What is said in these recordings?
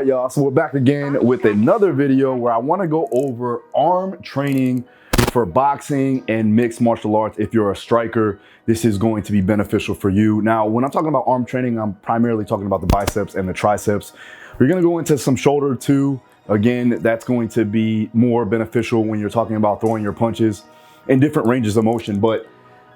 right, y'all, so we're back again with another video where I want to go over arm training for boxing and mixed martial arts. If you're a striker, this is going to be beneficial for you. Now, when I'm talking about arm training, I'm primarily talking about the biceps and the triceps. We're going to go into some shoulder too. Again, that's going to be more beneficial when you're talking about throwing your punches in different ranges of motion. But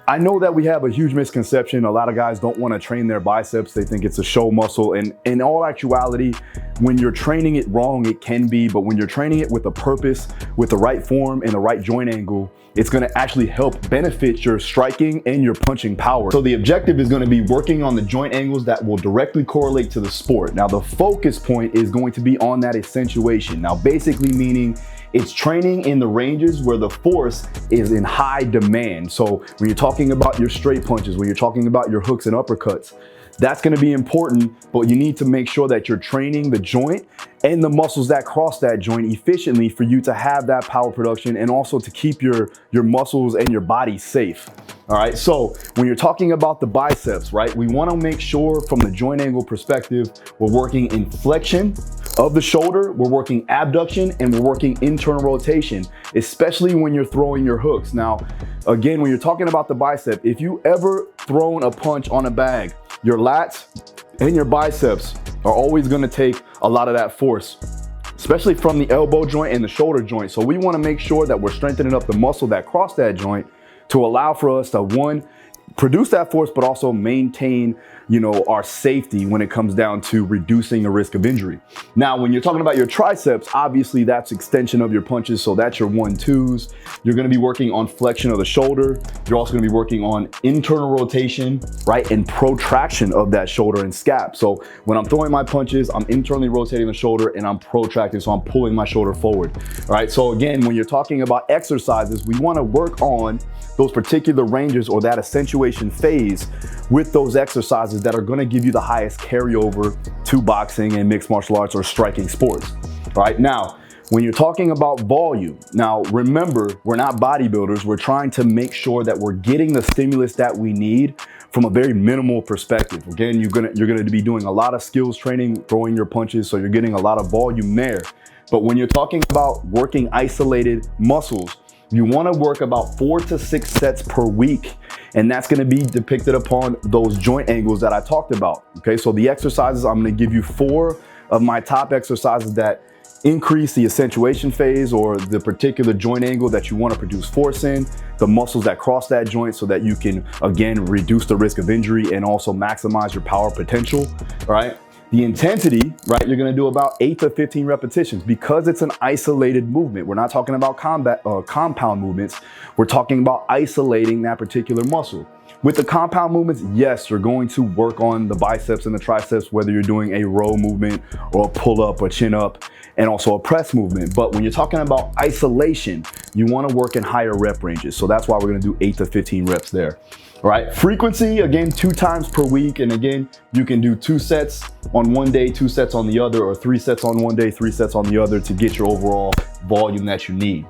I know that we have a huge misconception. A lot of guys don't want to train their biceps. They think it's a show muscle. And in all actuality, when you're training it wrong, it can be. But when you're training it with a purpose, with the right form and the right joint angle, it's going to actually help benefit your striking and your punching power. So the objective is going to be working on the joint angles that will directly correlate to the sport. Now, the focus point is going to be on that accentuation. Now, basically meaning it's training in the ranges where the force is in high demand. So when you're talking about your straight punches, when you're talking about your hooks and uppercuts, that's going to be important, but you need to make sure that you're training the joint and the muscles that cross that joint efficiently for you to have that power production and also to keep your muscles and your body safe. All right, so when you're talking about the biceps, right, we want to make sure from the joint angle perspective, we're working in flexion of the shoulder, we're working abduction, and we're working internal rotation, especially when you're throwing your hooks. Now, again, when you're talking about the bicep, if you ever thrown a punch on a bag, your lats and your biceps are always going to take a lot of that force, especially from the elbow joint and the shoulder joint. So we want to make sure that we're strengthening up the muscle that cross that joint to allow for us to, one, produce that force, but also maintain, our safety when it comes down to reducing the risk of injury. Now, when you're talking about your triceps, obviously that's extension of your punches. So that's your 1-2s. You're going to be working on flexion of the shoulder. You're also going to be working on internal rotation, right? And protraction of that shoulder and scap. So when I'm throwing my punches, I'm internally rotating the shoulder and I'm protracting. So I'm pulling my shoulder forward. All right. So again, when you're talking about exercises, we want to work on those particular ranges or that accentuation phase with those exercises that are going to give you the highest carryover to boxing and mixed martial arts or striking sports. All right. Now, when you're talking about volume, now remember, we're not bodybuilders. We're trying to make sure that we're getting the stimulus that we need from a very minimal perspective. Again, you're gonna be doing a lot of skills training, throwing your punches, so you're getting a lot of volume there. But when you're talking about working isolated muscles, you want to work about 4 to 6 sets per week. And that's going to be depicted upon those joint angles that I talked about. Okay, so the exercises, I'm going to give you 4 of my top exercises that increase the accentuation phase or the particular joint angle that you want to produce force in, the muscles that cross that joint so that you can, again, reduce the risk of injury and also maximize your power potential. All right. The intensity, right, you're going to do about 8 to 15 repetitions because it's an isolated movement. We're not talking about compound movements. We're talking about isolating that particular muscle. With the compound movements, yes, you're going to work on the biceps and the triceps, whether you're doing a row movement or a pull up, a chin up, and also a press movement. But when you're talking about isolation, you want to work in higher rep ranges. So that's why we're going to do 8 to 15 reps there. All right, frequency, again, 2 times per week. And again, you can do 2 sets on one day, 2 sets on the other, or 3 sets on one day, 3 sets on the other to get your overall volume that you need.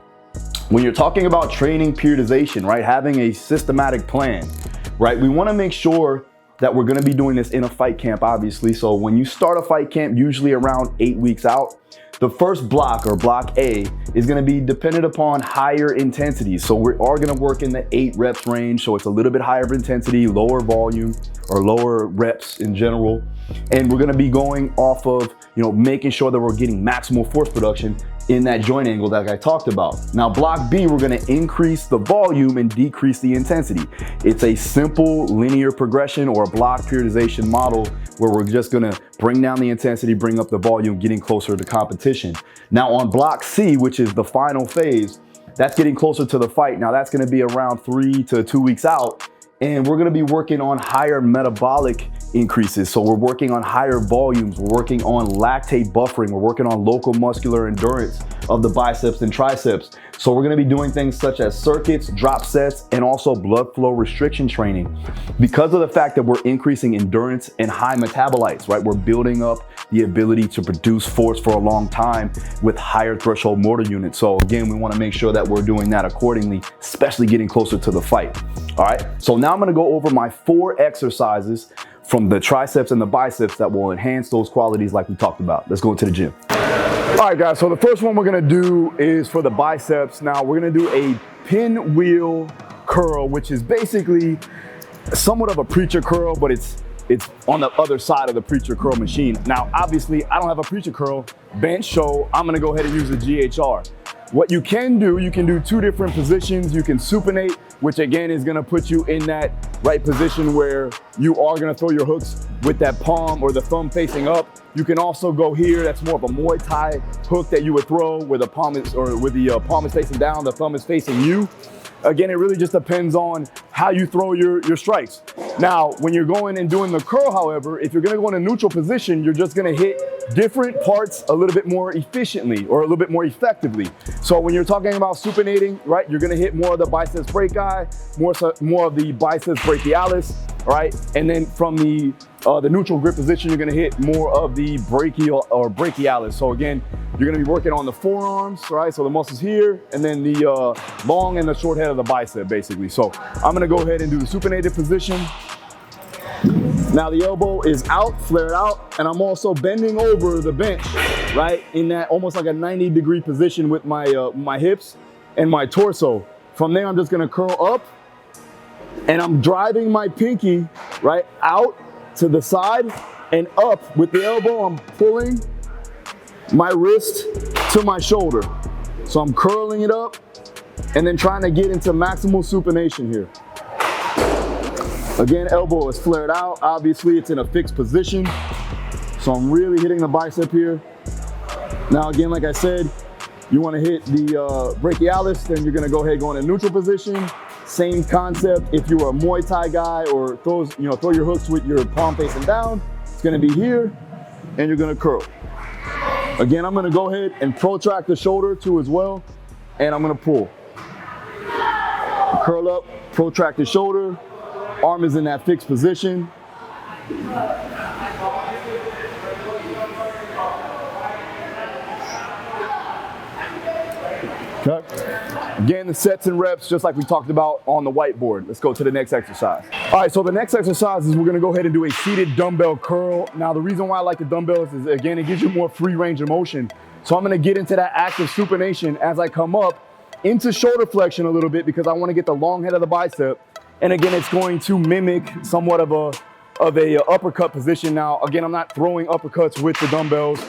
When you're talking about training periodization, right, having a systematic plan, right, we want to make sure that we're going to be doing this in a fight camp, obviously. So when you start a fight camp, usually around 8 weeks out, the first block or block A is going to be dependent upon higher intensity. So we are going to work in the 8 reps range. So it's a little bit higher of intensity, lower volume or lower reps in general. And we're going to be going off of, making sure that we're getting maximal force production in that joint angle that I talked about. Now, block B, we're going to increase the volume and decrease the intensity. It's a simple linear progression or a block periodization model where we're just going to bring down the intensity, bring up the volume, getting closer to competition. Now on block C, which is the final phase, that's getting closer to the fight. Now that's going to be around 3 to 2 weeks out. And we're going to be working on higher metabolic increases. So we're working on higher volumes. We're working on lactate buffering. We're working on local muscular endurance of the biceps and triceps. So we're going to be doing things such as circuits, drop sets, and also blood flow restriction training. Because of the fact that we're increasing endurance and high metabolites, right? We're building up the ability to produce force for a long time with higher threshold motor units. So again, we want to make sure that we're doing that accordingly, especially getting closer to the fight. All right. So now I'm going to go over my 4 exercises from the triceps and the biceps that will enhance those qualities like we talked about. Let's go into the gym. All right, guys, so the first one we're gonna do is for the biceps. Now we're gonna do a pinwheel curl, which is basically somewhat of a preacher curl, but it's on the other side of the preacher curl machine. Now, obviously, I don't have a preacher curl bench, so I'm gonna go ahead and use the GHR. What you can do two different positions. You can supinate, which again is gonna put you in that right position where you are gonna throw your hooks with that palm or the thumb facing up. You can also go here. That's more of a Muay Thai hook that you would throw where the palm is, or where the palm is facing down, the thumb is facing you. Again, it really just depends on how you throw your strikes. Now, when you're going and doing the curl, however, if you're gonna go in a neutral position, you're just gonna hit different parts a little bit more efficiently or a little bit more effectively. So when you're talking about supinating, right, you're gonna hit more of the biceps brachii, more of the biceps brachialis, right? And then from the neutral grip position, you're gonna hit more of the brachial or brachialis. So again, you're gonna be working on the forearms, right? So the muscles here, and then the long and the short head of the bicep, basically. So I'm gonna go ahead and do the supinated position. Now the elbow is out, flared out, and I'm also bending over the bench, right? In that almost like a 90-degree position with my, my hips and my torso. From there, I'm just gonna curl up, and I'm driving my pinky, right, out to the side and up with the elbow. I'm pulling my wrist to my shoulder. So I'm curling it up and then trying to get into maximal supination here. Again, elbow is flared out. Obviously, it's in a fixed position. So I'm really hitting the bicep here. Now, again, like I said, you want to hit the brachialis, then you're going to go ahead and go in a neutral position. Same concept. If you're a Muay Thai guy or throw your hooks with your palm facing down, it's going to be here, and you're going to curl. Again, I'm gonna go ahead and protract the shoulder too as well, and I'm gonna pull. Curl up, protract the shoulder, arm is in that fixed position. Okay. Again, the sets and reps, just like we talked about on the whiteboard. Let's go to the next exercise. All right, so the next exercise is we're gonna go ahead and do a seated dumbbell curl. Now, the reason why I like the dumbbells is, again, it gives you more free range of motion. So I'm gonna get into that active supination as I come up into shoulder flexion a little bit because I wanna get the long head of the bicep. And again, it's going to mimic somewhat of a uppercut position. Now, again, I'm not throwing uppercuts with the dumbbells.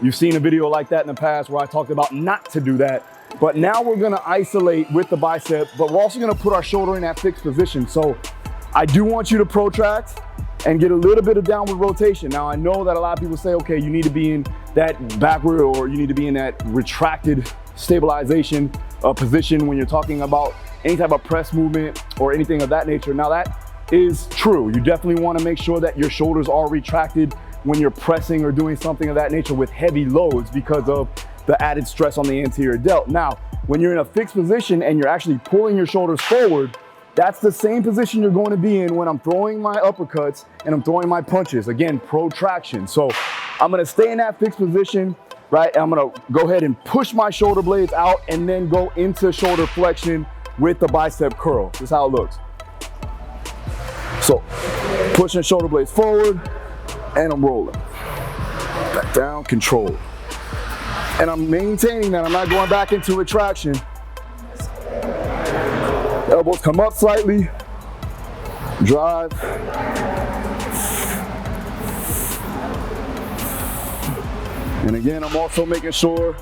You've seen a video like that in the past where I talked about not to do that. But now we're gonna isolate with the bicep, but we're also gonna put our shoulder in that fixed position. So I do want you to protract and get a little bit of downward rotation. Now I know that a lot of people say, okay, you need to be in that backward or you need to be in that retracted stabilization position when you're talking about any type of press movement or anything of that nature. Now that is true. You definitely wanna make sure that your shoulders are retracted when you're pressing or doing something of that nature with heavy loads because of the added stress on the anterior delt. Now, when you're in a fixed position and you're actually pulling your shoulders forward, that's the same position you're going to be in when I'm throwing my uppercuts and I'm throwing my punches. Again, protraction. So I'm gonna stay in that fixed position, right? I'm gonna go ahead and push my shoulder blades out and then go into shoulder flexion with the bicep curl. This is how it looks. So pushing shoulder blades forward and I'm rolling. Back down, control. And I'm maintaining that. I'm not going back into retraction. Elbows come up slightly. Drive. And again, I'm also making sure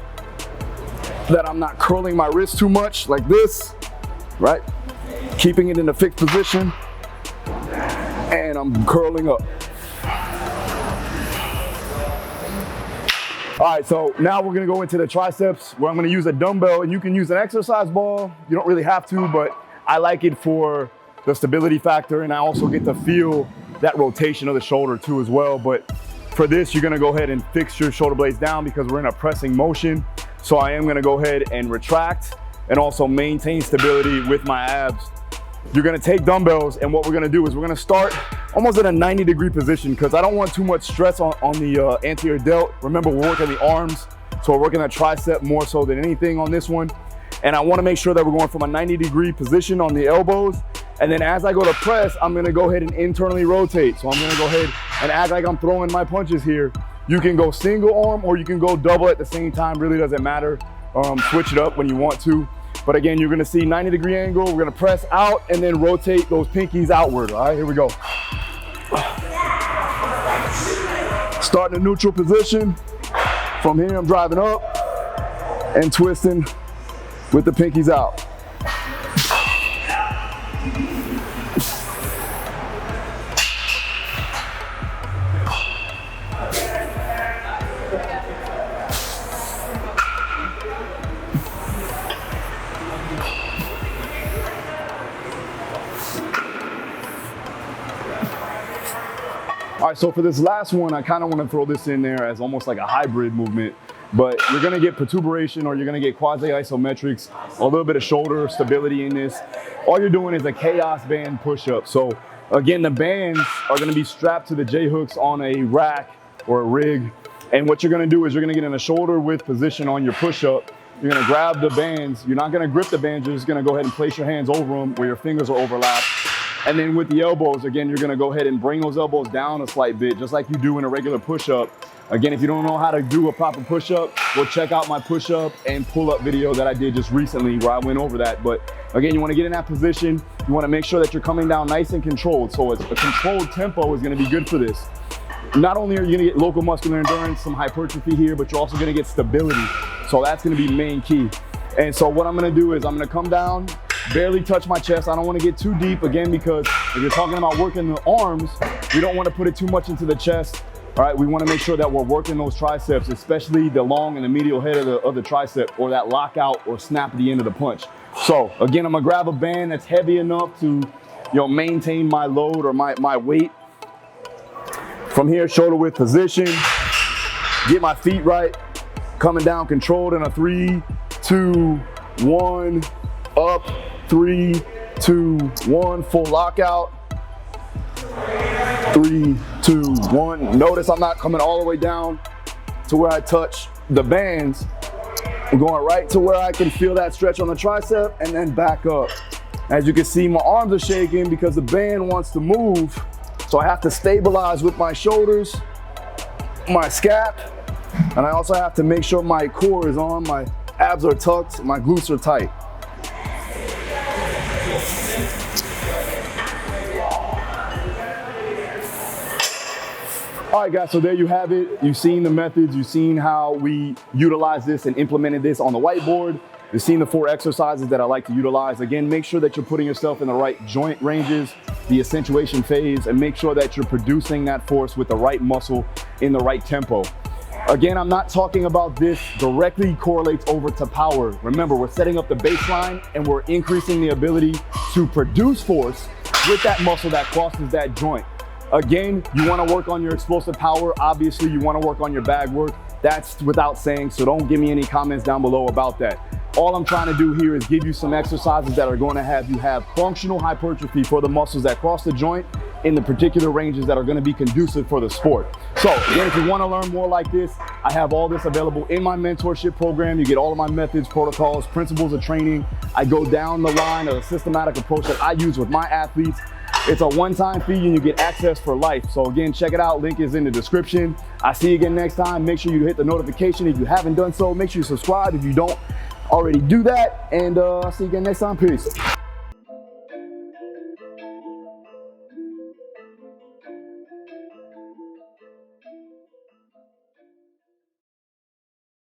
that I'm not curling my wrist too much like this, right? Keeping it in a fixed position. And I'm curling up. All right, so now we're gonna go into the triceps where I'm gonna use a dumbbell, and you can use an exercise ball. You don't really have to, but I like it for the stability factor, and I also get to feel that rotation of the shoulder too as well. But for this, you're gonna go ahead and fix your shoulder blades down because we're in a pressing motion. So I am gonna go ahead and retract and also maintain stability with my abs. You're gonna take dumbbells, and what we're gonna do is we're gonna start almost in a 90-degree position because I don't want too much stress on the anterior delt. Remember, we're working the arms, so we're working that tricep more so than anything on this one. And I wanna make sure that we're going from a 90-degree position on the elbows, And then as I go to press, I'm gonna go ahead and internally rotate. So I'm gonna go ahead and act like I'm throwing my punches here. You can go single arm or you can go double at the same time, really doesn't matter. Switch it up when you want to. But again, you're gonna see 90-degree angle. We're gonna press out and then rotate those pinkies outward. All right, here we go. Starting in neutral position. From here, I'm driving up and twisting with the pinkies out. All right, so for this last one, I kind of want to throw this in there as almost like a hybrid movement, but you're going to get protuberation or you're going to get quasi-isometrics, a little bit of shoulder stability in this. All you're doing is a chaos band push-up. So again, the bands are going to be strapped to the J-hooks on a rack or a rig. And what you're going to do is you're going to get in a shoulder width position on your push-up. You're going to grab the bands. You're not going to grip the bands. You're just going to go ahead and place your hands over them where your fingers are overlapped. And then with the elbows, again, you're gonna go ahead and bring those elbows down a slight bit, just like you do in a regular push-up. Again, if you don't know how to do a proper push-up, go check out my push-up and pull-up video that I did just recently where I went over that. But again, you wanna get in that position. You wanna make sure that you're coming down nice and controlled. So a controlled tempo is gonna be good for this. Not only are you gonna get local muscular endurance, some hypertrophy here, but you're also gonna get stability. So that's gonna be main key. And so what I'm gonna do is I'm gonna come down, barely touch my chest. I don't want to get too deep, again, because if you're talking about working the arms, we don't want to put it too much into the chest. All right, we want to make sure that we're working those triceps, especially the long and the medial head of the tricep, or that lockout or snap at the end of the punch. So again, I'm gonna grab a band that's heavy enough to, maintain my load or my weight. From here, shoulder width position, get my feet right, coming down controlled in a 3, 2, 1, up, 3, 2, 1, full lockout. 3, 2, 1. Notice I'm not coming all the way down to where I touch the bands. I'm going right to where I can feel that stretch on the tricep and then back up. As you can see, my arms are shaking because the band wants to move. So I have to stabilize with my shoulders, my scap, and I also have to make sure my core is on, my abs are tucked, my glutes are tight. All right, guys, so there you have it. You've seen the methods. You've seen how we utilize this and implemented this on the whiteboard. You've seen the 4 exercises that I like to utilize. Again, make sure that you're putting yourself in the right joint ranges, the accentuation phase, and make sure that you're producing that force with the right muscle in the right tempo. Again, I'm not talking about this directly correlates over to power. Remember, we're setting up the baseline and we're increasing the ability to produce force with that muscle that crosses that joint. Again, you want to work on your explosive power. Obviously, you want to work on your bag work. That's without saying, so don't give me any comments down below about that. All I'm trying to do here is give you some exercises that are going to have you have functional hypertrophy for the muscles that cross the joint in the particular ranges that are going to be conducive for the sport. So again, if you want to learn more like this, I have all this available in my mentorship program. You get all of my methods, protocols, principles of training. I go down the line of a systematic approach that I use with my athletes. It's a one-time fee and you get access for life. So again, check it out. Link is in the description. I'll see you again next time. Make sure you hit the notification. If you haven't done so, make sure you subscribe if you don't already do that. And I'll see you again next time. Peace.